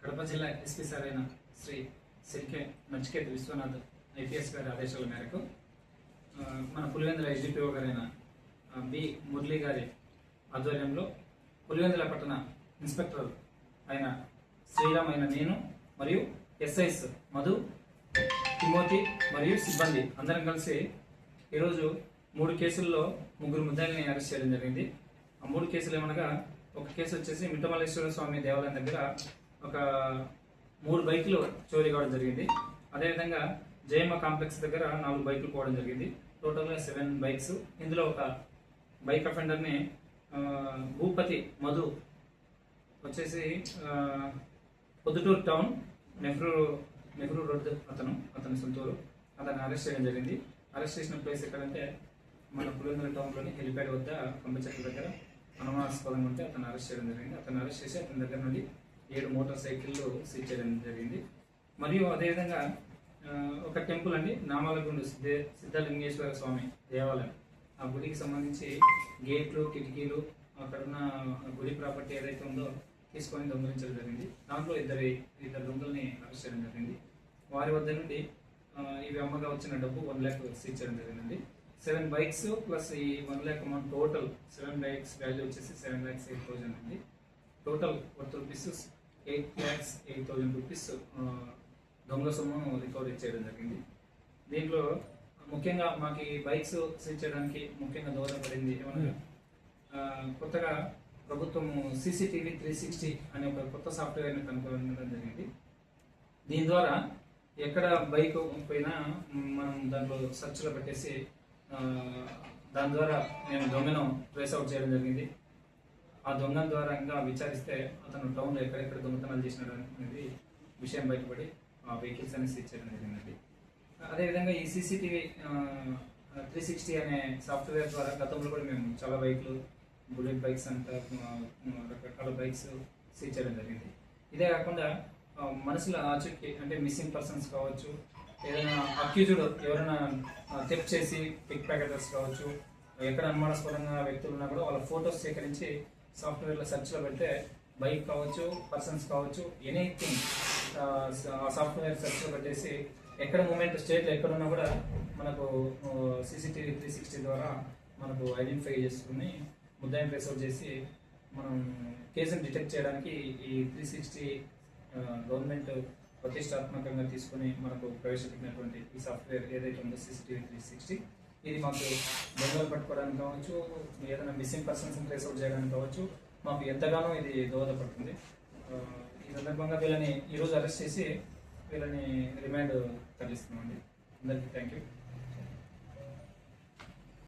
కడప జిల్లా SP sir అయిన Shri Nachiket Vishwanath IPS గారి ఆదేశాల మేరకు మన పులివెందుల ఎస్డిపిఓ గారైన బి మురళీ గారి ఆధ్వర్యంలో పులివెందుల పట్టణ ఇన్స్పెక్టర్ అయిన శ్రీరామ్ అయిన నేను మరియు ఎస్ఐస్ మధు, తిమోతి మరియు సిబ్బంది అందరం కలిసి ఈరోజు 3 కేసుల్లో 3 ముద్దాయిల్ని అరెస్ట్ చేయడం జరిగింది. ఆ 3 కేసులు ఏమనగా, ఒక కేసు వచ్చేసి మిట్టమల్లేశ్వర స్వామి దేవాలయం దగ్గర ఒక 3 బైకులు చోరీ కావడం జరిగింది. అదేవిధంగా జయమ్మ కాంప్లెక్స్ దగ్గర 4 బైకులు పోవడం జరిగింది. టోటల్గా 7 బైక్స్. ఇందులో ఒక బైక్ అఫెండర్ని భూపతి మధు వచ్చేసి పొద్దుటూరు టౌన్ నెహ్రూ రోడ్ అతని సొంతూరు, అతన్ని అరెస్ట్ చేయడం జరిగింది. అరెస్ట్ చేసిన ప్లేస్ ఎక్కడంటే మన పులివెందుల టౌన్లోని హెలిప్యాడ్ వద్ద పంపచెట్ల దగ్గర అనుమానాస్పదంగా ఉంటే అతను అరెస్ట్ చేయడం జరిగింది. అతను అరెస్ట్ చేసి అతని దగ్గర నుండి 7 మోటార్ సైకిళ్ళు సీజ్ చేయడం జరిగింది. మరియు అదేవిధంగా ఒక టెంపుల్ అండి, నామాలగుండు సిద్ధలింగేశ్వర స్వామి దేవాలయం, ఆ గుడికి సంబంధించి గేట్లు, కిటికీలు, అక్కడున్న గుడి ప్రాపర్టీ ఏదైతే ఉందో తీసుకొని దొంగలించడం జరిగింది. దాంట్లో ఇద్దరు దొంగల్ని అరెస్ట్ చేయడం జరిగింది. వారి వద్ద నుండి ఇవి అమ్మగా వచ్చిన డబ్బు 1 lakh సీజ్ చేయడం జరిగిందండి. 7 బైక్స్ ప్లస్ ఈ 1 lakh amount, total 7 bikes value వచ్చేసి 7,08,000 అండి. టోటల్ వర్త్ రూపీస్ 8,08,000 రూపీస్ దొంగ సొమ్ము రికవరీ చేయడం జరిగింది. దీంట్లో ముఖ్యంగా మాకు ఈ బైక్స్ సీజ్ చేయడానికి ముఖ్యంగా దోహదపడింది ఏమనగా, కొత్తగా ప్రభుత్వం CCTV 360 అనే ఒక కొత్త సాఫ్ట్వేర్ని కనుగొనడం జరిగింది. దీని ద్వారా ఎక్కడ బైక్ పోయినా మనం దాంట్లో సెర్చ్లో పెట్టేసి దాని ద్వారా నేను దొంగను ట్రేస్ అవుట్ చేయడం జరిగింది. ఆ దొంగ ద్వారా ఇంకా విచారిస్తే అతను టౌన్లో ఎక్కడెక్కడ దొంగతనాలు చేసినాడు అనేది విషయం బయటపడి ఆ వెహికల్స్ అనేది సీజ్ చేయడం జరిగిందండి. అదేవిధంగా ఈ CCTV 360 అనే సాఫ్ట్వేర్ ద్వారా గతంలో కూడా మేము చాలా బైక్లు, బుల్లెట్ బైక్స్ అంతా రకరకాల బైక్స్ సీజ్ చేయడం జరిగింది. ఇదే కాకుండా మనుషుల ఆచూకీ అంటే మిస్సింగ్ పర్సన్స్ కావచ్చు, ఏదైనా అక్యూజ్డ్ ఎవరైనా థెఫ్ట్ చేసి పిక్ ప్యాకెటర్స్ కావచ్చు, ఎక్కడ అనుమానాస్పదంగా వ్యక్తులు ఉన్నా కూడా వాళ్ళ ఫొటోస్ సేకరించి సాఫ్ట్వేర్లో సెర్చ్లో పెడితే బైక్ కావచ్చు, పర్సన్స్ కావచ్చు, ఎనీథింగ్ ఆ సాఫ్ట్వేర్ సెర్చ్లో పెట్టేసి ఎక్కడ మూమెంట్ స్టేట్లో ఎక్కడున్నా కూడా మనకు CCTV 360 ద్వారా మనకు ఐడెంటిఫై చేసుకుని ముద్దాయిని ట్రేస్ అవుట్ చేసి మనం కేసును డిటెక్ట్ చేయడానికి ఈ 360 గవర్నమెంట్ ప్రతిష్టాత్మకంగా తీసుకుని మనకు ప్రవేశపెట్టినటువంటి ఈ సాఫ్ట్వేర్ ఏదైతే ఉందో CCTV 360, ఇది మాకు దొంగలు పట్టుకోవడానికి కావచ్చు, ఏదైనా మిస్సింగ్ పర్సన్స్ ట్రేస్ అవుట్ చేయడానికి కావచ్చు, మాకు ఎంతగానో ఇది దోహదపడుతుంది. ఈ సందర్భంగా వీళ్ళని ఈరోజు అరెస్ట్ చేసి వీళ్ళని రిమాండ్ తరలిస్తున్నామండి. అందరికీ థ్యాంక్ యూ.